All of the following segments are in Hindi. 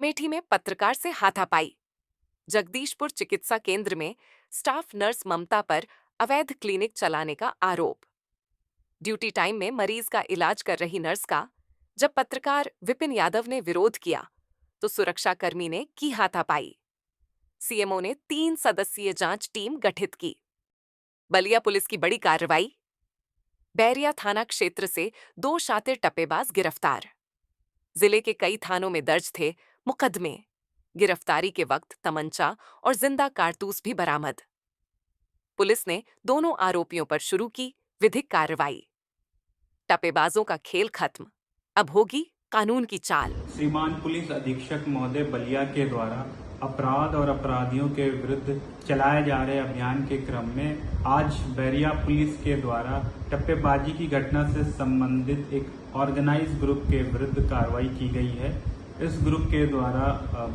मेठी में पत्रकार से हाथापाई। जगदीशपुर चिकित्सा केंद्र में स्टाफ नर्स ममता पर अवैध क्लिनिक चलाने का आरोप। ड्यूटी टाइम में मरीज का इलाज कर रही नर्स का जब पत्रकार विपिन यादव ने विरोध किया तो सुरक्षाकर्मी ने की हाथापाई। सीएमओ ने 3 सदस्यीय जांच टीम गठित की। बलिया पुलिस की बड़ी कार्रवाई। बैरिया थाना क्षेत्र से 2 शातिर टप्पेबाज गिरफ्तार। जिले के कई थानों में दर्ज थे मुकदमे। गिरफ्तारी के वक्त तमंचा और जिंदा कारतूस भी बरामद। पुलिस ने दोनों आरोपियों पर शुरू की विधिक कार्रवाई। टप्पेबाजों का खेल खत्म, अब होगी कानून की चाल। श्रीमान पुलिस अधीक्षक महोदय बलिया के द्वारा अपराध और अपराधियों के विरुद्ध चलाए जा रहे अभियान के क्रम में आज बैरिया पुलिस के द्वारा टप्पेबाजी की घटना से संबंधित एक ऑर्गेनाइज ग्रुप के विरुद्ध कार्रवाई की गई है। इस ग्रुप के द्वारा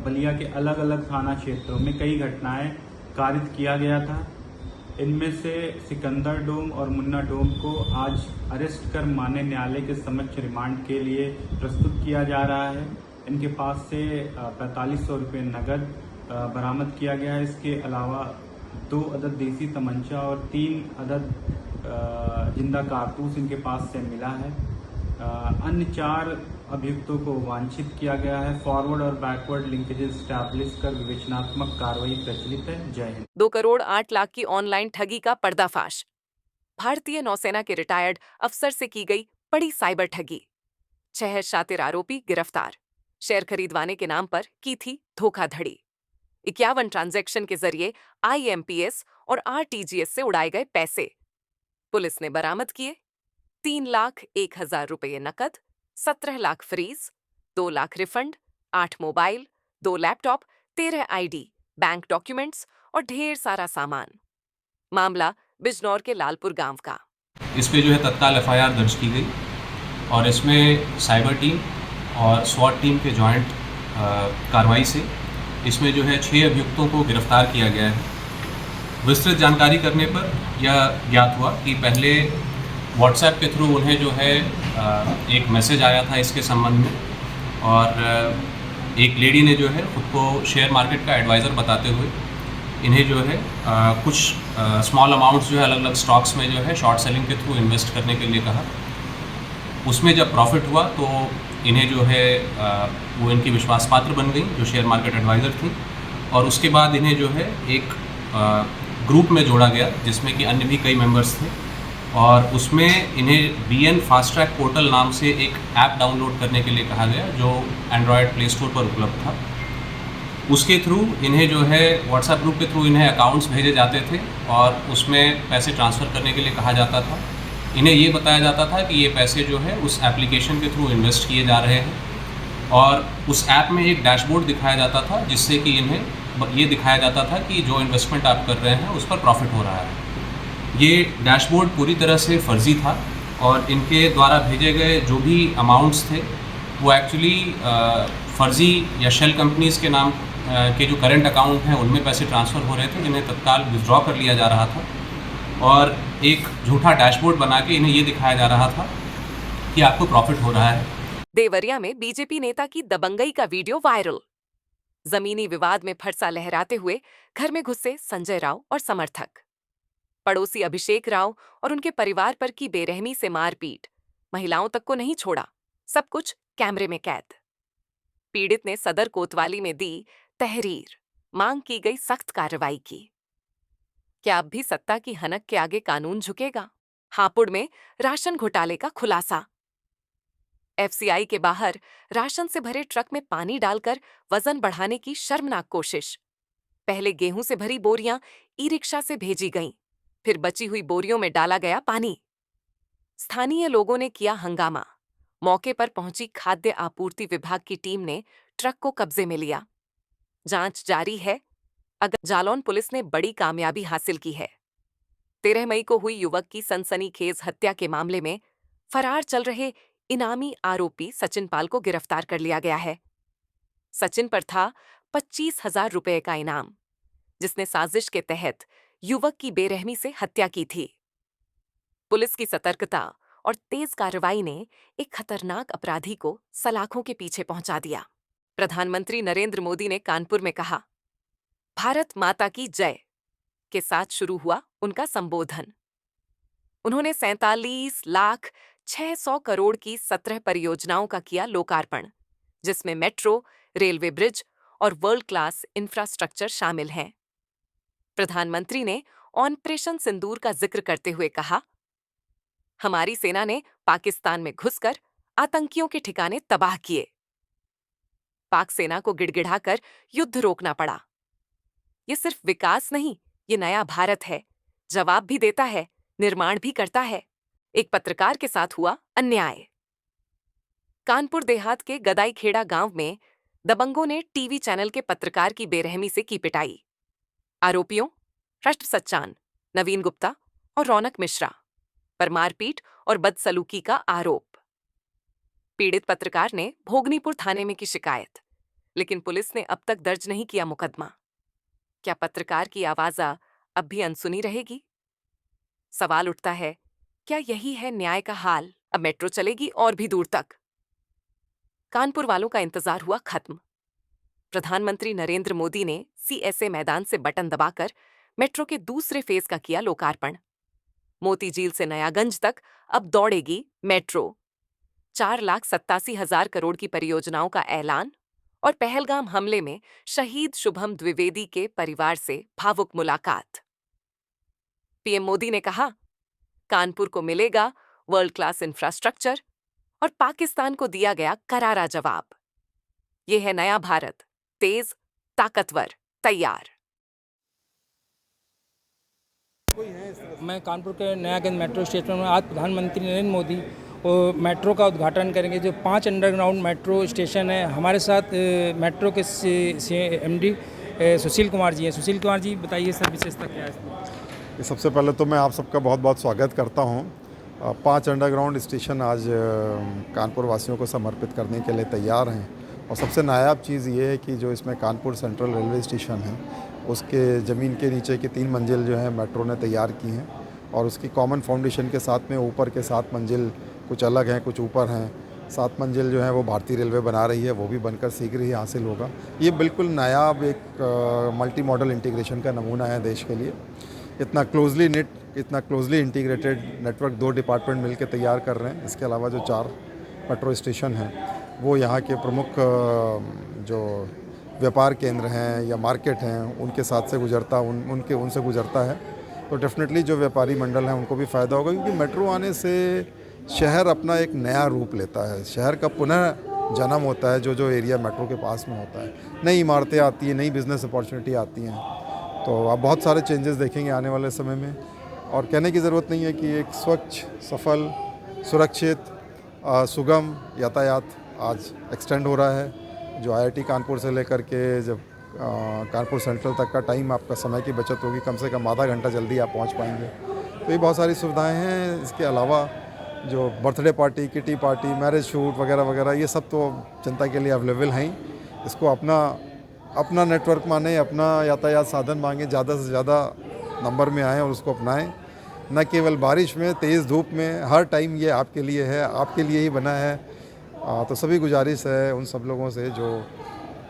बलिया के अलग अलग थाना क्षेत्रों में कई घटनाएं कारित किया गया था। इनमें से सिकंदर डोम और मुन्ना डोम को आज अरेस्ट कर माननीय न्यायालय के समक्ष रिमांड के लिए प्रस्तुत किया जा रहा है। इनके पास से 4500 रुपये नगद बरामद किया गया है। इसके अलावा 2 अदद देसी तमंचा और 3 अदद जिंदा कारतूस इनके पास से मिला है। अन्य 4 अभियुक्तों को वांछित किया गया है। फॉरवर्ड और बैकवर्ड लिंकेजेस स्टैब्लिश कर विवेचनात्मक कार्रवाई प्रचलित है। जय हिंद। 2 करोड़ 8 लाख की ऑनलाइन ठगी का पर्दाफाश। भारतीय नौसेना के रिटायर्ड अफसर से की गई बड़ी साइबर ठगी। 6 शातिर आरोपी गिरफ्तार। शेयर खरीदवाने के नाम पर की थी धोखाधड़ी। 51 ट्रांजैक्शन के जरिए आईएमपीएस और आरटीजीएस से उड़ाए गए पैसे। पुलिस ने बरामद किए 3,01,000 रुपये नकद, 17 lakh freeze, 2 lakh refund, 8 mobile, 2 laptop, 13 ID, bank documents और ढेर सारा सामान। मामला बिजनौर के लालपुर गांव का। इस पे जो है तत्काल एफआईआर दर्ज की गई और इसमें साइबर टीम और स्वाट टीम के जॉइंट कार्रवाई से इसमें जो है 6 अभियुक्तों को गिरफ्तार किया गया है। विस्तृत जानकारी करने पर यह ज्ञात हुआ कि पहले व्हाट्सएप के थ्रू उन्हें जो है एक मैसेज आया था इसके संबंध में और एक लेडी ने जो है खुद को शेयर मार्केट का एडवाइज़र बताते हुए इन्हें जो है कुछ स्मॉल अमाउंट्स जो है अलग अलग स्टॉक्स में जो है शॉर्ट सेलिंग के थ्रू इन्वेस्ट करने के लिए कहा। उसमें जब प्रॉफिट हुआ तो इन्हें जो है वो इनकी विश्वास पात्र बन गई जो शेयर मार्केट एडवाइज़र थी और उसके बाद इन्हें जो है एक ग्रुप में जोड़ा गया जिसमें कि अन्य भी कई मेंबर्स थे और उसमें इन्हें बीएन फास्ट ट्रैक पोर्टल नाम से एक ऐप डाउनलोड करने के लिए कहा गया जो एंड्रॉयड प्ले स्टोर पर उपलब्ध था। उसके थ्रू इन्हें जो है व्हाट्सएप ग्रुप के थ्रू इन्हें अकाउंट्स भेजे जाते थे और उसमें पैसे ट्रांसफ़र करने के लिए कहा जाता था। इन्हें ये बताया जाता था कि ये पैसे जो है उस एप्लीकेशन के थ्रू इन्वेस्ट किए जा रहे हैं और उस ऐप में एक डैशबोर्ड दिखाया जाता था जिससे कि इन्हें ये दिखाया जाता था कि जो इन्वेस्टमेंट आप कर रहे हैं उस पर प्रॉफिट हो रहा है। ये डैशबोर्ड पूरी तरह से फर्जी था और इनके द्वारा भेजे गए जो भी अमाउंट्स थे वो एक्चुअली फर्जी या शेल कंपनीज़ के नाम के जो करंट अकाउंट हैं उनमें पैसे ट्रांसफ़र हो रहे थे जिन्हें तत्काल विथड्रॉ कर लिया जा रहा था और एक झूठा डैशबोर्ड बना के इन्हें ये दिखाया जा रहा था कि आपको प्रॉफिट हो रहा है। देवरिया में बीजेपी नेता की दबंगई का वीडियो वायरल। जमीनी विवाद में फरसा लहराते हुए घर में घुसे संजय राव और समर्थक। पड़ोसी अभिषेक राव और उनके परिवार पर की बेरहमी से मारपीट। महिलाओं तक को नहीं छोड़ा, सब कुछ कैमरे में कैद। पीड़ित ने सदर कोतवाली में दी तहरीर, मांग की गई सख्त कार्रवाई की। क्या अब भी सत्ता की हनक के आगे कानून झुकेगा? हापुड़ में राशन घोटाले का खुलासा। एफसीआई के बाहर राशन से भरे ट्रक में पानी डालकर वजन बढ़ाने की शर्मनाक कोशिश। पहले गेहूं से भरी बोरियां ई रिक्शा से भेजी गईं, फिर बची हुई बोरियों में डाला गया पानी। स्थानीय लोगों ने किया हंगामा। मौके पर पहुंची खाद्य आपूर्ति विभाग की टीम ने ट्रक को कब्जे में लिया। जांच जारी है। अगर जालौन पुलिस ने बड़ी कामयाबी हासिल की है। 13 मई को हुई युवक की सनसनीखेज हत्या के मामले में फरार चल रहे इनामी आरोपी सचिन पाल को गिरफ्तार कर लिया गया है। सचिन पर था 25,000 रुपये का इनाम, जिसने साजिश के तहत युवक की बेरहमी से हत्या की थी। पुलिस की सतर्कता और तेज कार्रवाई ने एक खतरनाक अपराधी को सलाखों के पीछे पहुंचा दिया। प्रधानमंत्री नरेंद्र मोदी ने कानपुर में कहा, भारत माता की जय के साथ शुरू हुआ उनका संबोधन। उन्होंने 47,600 करोड़ की 17 परियोजनाओं का किया लोकार्पण, जिसमें मेट्रो, रेलवे ब्रिज और वर्ल्ड क्लास इंफ्रास्ट्रक्चर शामिल हैं। प्रधानमंत्री ने ऑपरेशन सिंदूर का जिक्र करते हुए कहा, हमारी सेना ने पाकिस्तान में घुसकर आतंकियों के ठिकाने तबाह किए। पाक सेना को गिड़गिड़ाकर युद्ध रोकना पड़ा। ये सिर्फ विकास नहीं, ये नया भारत है, जवाब भी देता है, निर्माण भी करता है। एक पत्रकार के साथ हुआ अन्याय। कानपुर देहात के गदाईखेड़ा गांव में दबंगों ने टीवी चैनल के पत्रकार की बेरहमी से की पिटाई। आरोपियों राष्ट्र सच्चान, नवीन गुप्ता और रौनक मिश्रा पर मारपीट और बदसलूकी का आरोप। पीड़ित पत्रकार ने भोगनीपुर थाने में की शिकायत, लेकिन पुलिस ने अब तक दर्ज नहीं किया मुकदमा। क्या पत्रकार की आवाज अब भी अनसुनी रहेगी? सवाल उठता है, क्या यही है न्याय का हाल? अब मेट्रो चलेगी और भी दूर तक। कानपुर वालों का इंतजार हुआ खत्म। प्रधानमंत्री नरेंद्र मोदी ने सीएसए मैदान से बटन दबाकर मेट्रो के दूसरे फेज का किया लोकार्पण। मोती झील से नयागंज तक अब दौड़ेगी मेट्रो। 4,87,000 करोड़ की परियोजनाओं का ऐलान और पहलगाम हमले में शहीद शुभम द्विवेदी के परिवार से भावुक मुलाकात। पीएम मोदी ने कहा, कानपुर को मिलेगा वर्ल्ड क्लास इंफ्रास्ट्रक्चर और पाकिस्तान को दिया गया करारा जवाब। यह है नया भारत, तेज, ताकतवर, तैयार। मैं कानपुर के नयागंज मेट्रो स्टेशन में आज प्रधानमंत्री नरेंद्र मोदी और मेट्रो का उद्घाटन करेंगे। जो 5 अंडरग्राउंड मेट्रो स्टेशन है, हमारे साथ मेट्रो के एमडी सुशील कुमार जी हैं। सुशील कुमार जी, बताइए सर, विशेषता क्या है इसमें? सबसे पहले तो मैं आप सबका बहुत बहुत स्वागत करता हूं। 5 अंडरग्राउंड स्टेशन आज कानपुर वासियों को समर्पित करने के लिए तैयार हैं। और सबसे नायाब चीज़ ये है कि जो इसमें कानपुर सेंट्रल रेलवे स्टेशन है, उसके ज़मीन के नीचे की 3 मंजिल जो है मेट्रो ने तैयार की हैं। और उसकी कॉमन फाउंडेशन के साथ में ऊपर के 7 मंजिल कुछ अलग हैं, कुछ ऊपर हैं। 7 मंजिल जो है वो भारतीय रेलवे बना रही है, वो भी बनकर शीघ्र ही हासिल होगा। ये बिल्कुल नायाब एक मल्टी मॉडल इंटीग्रेशन का नमूना है देश के लिए। इतना क्लोजली इंटीग्रेटेड नेटवर्क 2 डिपार्टमेंट मिलकर तैयार कर रहे हैं। इसके अलावा जो 4 मेट्रो स्टेशन हैं वो यहाँ के प्रमुख जो व्यापार केंद्र हैं या मार्केट हैं उनके साथ से गुजरता उनसे गुजरता है। तो डेफिनेटली जो व्यापारी मंडल हैं उनको भी फ़ायदा होगा, क्योंकि मेट्रो आने से शहर अपना एक नया रूप लेता है। शहर का पुनः जन्म होता है जो एरिया मेट्रो के पास में होता है। नई इमारतें आती हैं, नई बिज़नेस अपॉर्चुनिटी आती हैं। तो आप बहुत सारे चेंजेस देखेंगे आने वाले समय में। और कहने की ज़रूरत नहीं है कि एक स्वच्छ, सफल, सुरक्षित, सुगम यातायात आज एक्सटेंड हो रहा है। जो आईआईटी कानपुर से लेकर के जब कानपुर सेंट्रल तक का टाइम, आपका समय की बचत होगी, कम से कम आधा घंटा जल्दी आप पहुंच पाएंगे। तो ये बहुत सारी सुविधाएं हैं। इसके अलावा जो birthday party, kitty party, marriage shoot वगैरह वगैरह, ये सब तो जनता के लिए अवेलेबल हैं ही। इसको अपना नेटवर्क माने, अपना यातायात साधन मांगे, ज़्यादा से ज़्यादा नंबर में आएँ और उसको अपनाएं। न केवल बारिश में, तेज़ धूप में, हर टाइम ये आपके लिए है, आपके लिए ही बना है। तो सभी गुजारिश है उन सब लोगों से जो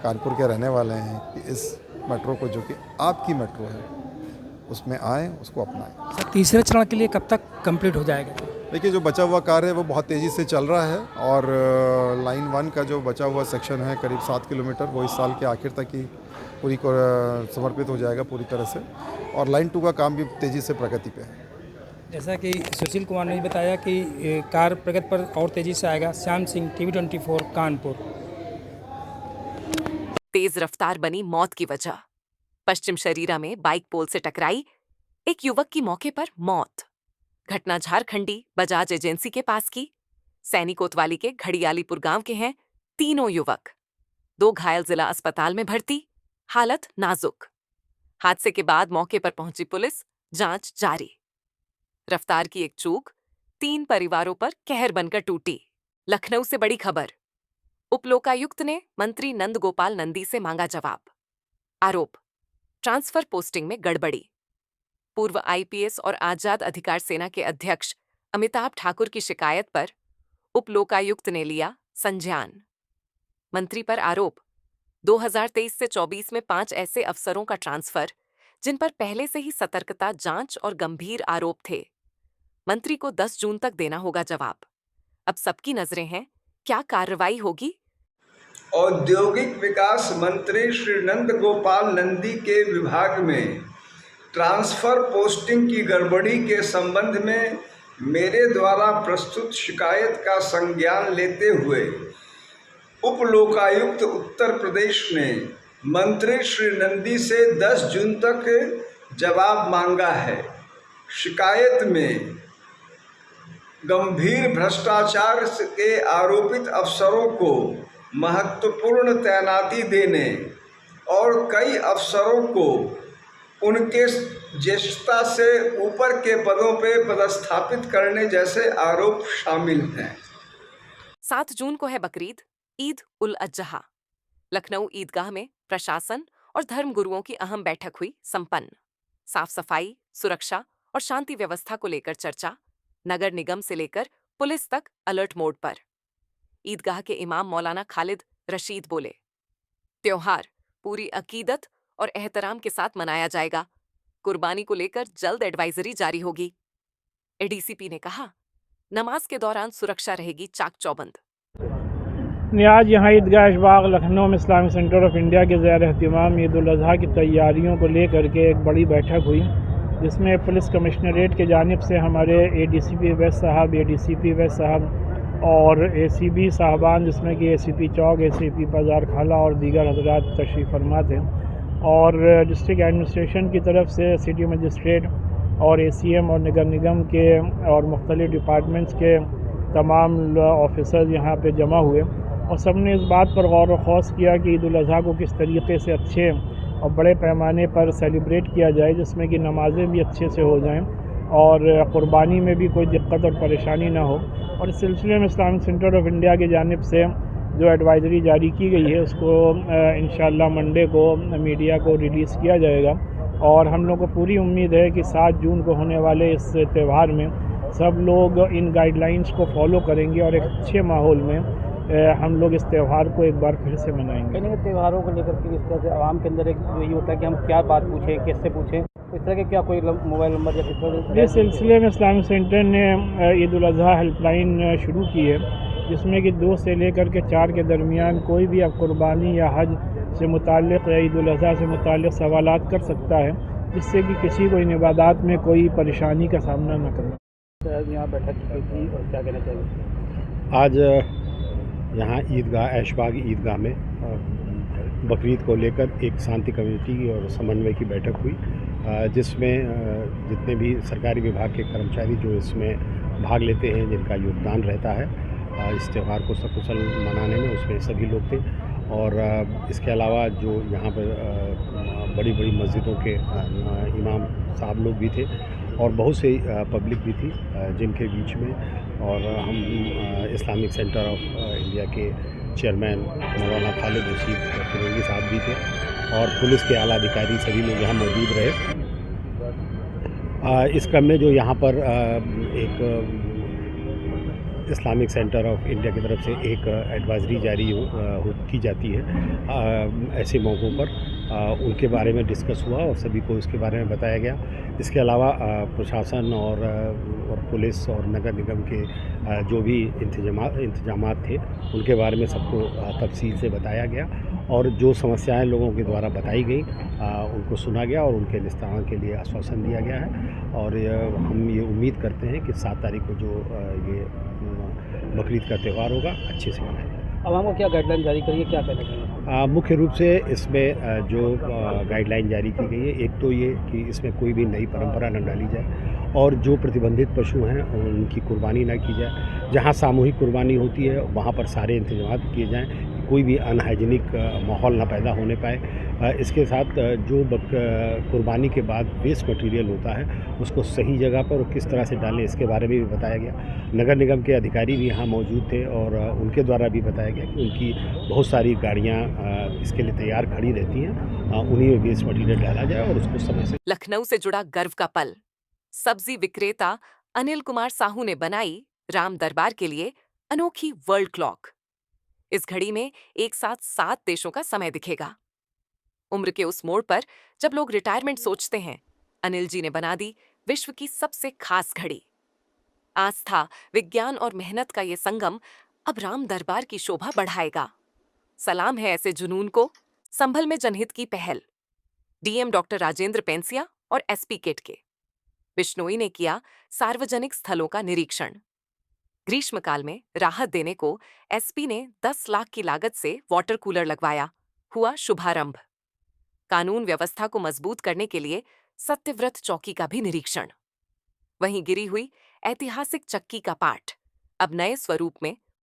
कानपुर के रहने वाले हैं कि इस मेट्रो को, जो कि आपकी मेट्रो है, उसमें आएँ, उसको अपनाएं। सर, तीसरे चरण के लिए कब तक कंप्लीट हो जाएगा? देखिए, जो बचा हुआ कार्य है वो बहुत तेज़ी से चल रहा है। और लाइन 1 का जो बचा हुआ सेक्शन है करीब 7 किलोमीटर, वो इस साल के आखिर तक ही पूरी समर्पित हो जाएगा पूरी तरह से। और लाइन 2 का काम भी तेज़ी से प्रगति पे है। जैसा कि सुशील कुमार ने बताया कि कार्य प्रगति पर और तेजी से आएगा। श्याम सिंह, टीवी 24 कानपुर। तेज रफ्तार बनी मौत की वजह। पश्चिम शरीरा में बाइक पोल से टकराई, एक युवक की मौके पर मौत। घटना झारखंडी बजाज एजेंसी के पास की। सैनी कोतवाली के घड़ियालीपुर गांव के हैं तीनों युवक। 2 घायल जिला अस्पताल में भर्ती, हालत नाजुक। हादसे के बाद मौके पर पहुंची पुलिस, जांच जारी। रफ्तार की एक चूक 3 परिवारों पर कहर बनकर टूटी। लखनऊ से बड़ी खबर। उपलोकायुक्त ने मंत्री नंद गोपाल नंदी से मांगा जवाब। आरोप, ट्रांसफर पोस्टिंग में गड़बड़ी। पूर्व आईपीएस और आजाद अधिकार सेना के अध्यक्ष अमिताभ ठाकुर की शिकायत पर उपलोकायुक्त ने लिया संज्ञान। मंत्री पर आरोप, 2023 से 24 में 5 ऐसे अफसरों का ट्रांसफर जिन पर पहले से ही सतर्कता, जांच और गंभीर आरोप थे। मंत्री को 10 जून तक देना होगा जवाब। अब सबकी नजरें हैं, क्या कार्रवाई होगी? औद्योगिक विकास मंत्री श्री नंद गोपाल नंदी के विभाग में ट्रांसफर पोस्टिंग की गड़बड़ी के संबंध में मेरे द्वारा प्रस्तुत शिकायत का संज्ञान लेते हुए उप लोकायुक्त उत्तर प्रदेश ने मंत्री श्री नंदी से 10 जून तक जवाब मांगा है। शिकायत में गंभीर भ्रष्टाचार के आरोपित अफसरों को महत्वपूर्ण तैनाती देने और कई अफसरों को उनके ज्येष्ठता से ऊपर के पदों पर पदस्थापित करने जैसे आरोप शामिल हैं। 7 जून को है बकरीद, ईद उल अजहा। लखनऊ ईदगाह में प्रशासन और धर्मगुरुओं की अहम बैठक हुई संपन्न। साफ सफाई, सुरक्षा और शांति व्यवस्था को लेकर चर्चा। नगर निगम से लेकर पुलिस तक अलर्ट मोड पर। ईदगाह के इमाम मौलाना खालिद रशीद बोले, त्योहार पूरी अकीदत और एहतराम के साथ मनाया जाएगा। कुर्बानी को लेकर जल्द एडवाइजरी जारी होगी। एडीसीपी ने कहा, नमाज के दौरान सुरक्षा रहेगी चाक चौबंद। आज यहाँ ईदगाह ऐशबाग लखनऊ में इस्लामिक सेंटर ऑफ इंडिया के ज़ेर एहतिमाम ईद उल अज़हा की तैयारियों को लेकर के एक बड़ी बैठक हुई, जिसमें पुलिस कमिश्नरेट की जानिब से हमारे एडीसीपी वेस्ट साहब, एडीसीपी वेस्ट साहब और एसीपी साहबान, जिसमें कि एसीपी चौक, एसीपी बाज़ार खाला और दीगर हज़रात तशरीफ़ फरमा थे, और डिस्ट्रिक्ट एडमिनिस्ट्रेशन की तरफ से सिटी मजिस्ट्रेट और एसीएम और नगर निगम के और मुख्तलिफ़ डिपार्टमेंट्स के तमाम ऑफिसर्स यहाँ पे जमा हुए और सब ने इस बात पर गौर व खौस किया कि ईद उल अज़हा को किस तरीके से अच्छे और बड़े पैमाने पर सेलिब्रेट किया जाए, जिसमें कि नमाज़ें भी अच्छे से हो जाएं और क़ुरबानी में भी कोई दिक्कत और परेशानी ना हो। और इस सिलसिले में इस्लामिक सेंटर ऑफ इंडिया की जानिब से जो एडवाइज़री जारी की गई है, उसको इंशाअल्लाह मंडे को मीडिया को रिलीज़ किया जाएगा। और हम लोग को पूरी उम्मीद है कि 7 जून को होने वाले इस त्यौहार में सब लोग इन गाइडलाइंस को फॉलो करेंगे और एक अच्छे माहौल में हम लोग इस त्यौहार को एक बार फिर से मनाएंगे। इन त्योहारों को लेकर के इस तरह से आवाम के अंदर एक यही होता है कि हम क्या बात पूछें, कैसे पूछें, इस तरह के क्या कोई मोबाइल नंबर या किस इस सिलसिले में इस्लामिक सेंटर ने ईद उल अज़हा हेल्पलाइन शुरू की है, जिसमें कि 2 से लेकर के 4 के दरमियान कोई भी अब कुर्बानी या हज से मुताल्लिक़ या ईद उल अज़हा से मुताल्लिक़ सवालात कर सकता है, जिससे कि किसी को इन इबादात में कोई परेशानी का सामना न करना। यहाँ बैठक की थी और क्या कहना चाहिए? आज यहाँ ईदगाह ऐशबाग ईदगाह में बकरीद को लेकर एक शांति कमेटी और समन्वय की बैठक हुई, जिसमें जितने भी सरकारी विभाग के कर्मचारी जो इसमें भाग लेते हैं, जिनका योगदान रहता है इस त्यौहार को सकुशल मनाने में, उसमें सभी लोग थे। और इसके अलावा जो यहाँ पर बड़ी बड़ी मस्जिदों के इमाम साहब लोग भी थे और बहुत से पब्लिक भी थी जिनके बीच में, और हम इस्लामिक सेंटर ऑफ इंडिया के चेयरमैन मौलाना खालिद रशीद फिरोगी साहब भी थे और पुलिस के आला अधिकारी सभी लोग यहाँ मौजूद रहे। इस क्रम में जो यहाँ पर एक इस्लामिक सेंटर ऑफ इंडिया की तरफ से एक एडवाइजरी जारी की जाती है, ऐसे मौक़ों पर उनके बारे में डिस्कस हुआ और सभी को इसके बारे में बताया गया। इसके अलावा प्रशासन और पुलिस और नगर निगम के जो भी इंतजामात थे, उनके बारे में सबको तफसील से बताया गया और जो समस्याएं लोगों के द्वारा बताई गई उनको सुना गया और उनके निस्तारण के लिए आश्वासन दिया गया है। और हम ये उम्मीद करते हैं कि 7 तारीख को जो ये बकरीद का त्यौहार होगा अच्छे से मनाया जाएगा। आवाम को क्या गाइडलाइन जारी करिए, क्या कहना चाहिए? मुख्य रूप से इसमें जो गाइडलाइन जारी की गई है, एक तो ये कि इसमें कोई भी नई परंपरा न डाली जाए और जो प्रतिबंधित पशु हैं उनकी कुर्बानी न की जाए। जहाँ सामूहिक कुर्बानी होती है वहाँ पर सारे इंतजाम किए जाएँ, कोई भी अनहाइजीनिक माहौल न पैदा होने पाए। इसके साथ जो कुर्बानी के बाद वेस्ट मटेरियल होता है उसको सही जगह पर और किस तरह से डालें, इसके बारे में भी बताया गया। नगर निगम के अधिकारी भी यहाँ मौजूद थे और उनके द्वारा भी बताया गया कि उनकी बहुत सारी गाड़ियाँ इसके लिए तैयार खड़ी रहती हैं, उन्हीं में वेस्ट मटेरियल डाला जाए और उसको समय से। लखनऊ से जुड़ा गर्व का पल। सब्जी विक्रेता अनिल कुमार साहू ने बनाई राम दरबार के लिए अनोखी वर्ल्ड क्लॉक। इस घड़ी में एक साथ 7 देशों का समय दिखेगा। उम्र के उस मोड़ पर जब लोग रिटायरमेंट सोचते हैं, अनिल जी ने बना दी विश्व की सबसे खास घड़ी। आस्था, विज्ञान और मेहनत का ये संगम अब राम दरबार की शोभा बढ़ाएगा। सलाम है ऐसे जुनून को। संभल में जनहित की पहल। डीएम डॉक्टर राजेंद्र पेंसिया और एसपी किट के। बिश्नोई ने किया सार्वजनिक स्थलों का निरीक्षण। ग्रीष्मकाल में राहत देने को एसपी ने 10 लाख की लागत से वाटर कूलर लगवाया। हुआ शुभारंभ। कानून व्यवस्था को मजबूत करने के लिए सत्यव्रत चौकी का भी निरीक्षण। वहीं गिरी हुई ऐतिहासिक चक्की का पाठ अब नए स्वरूप में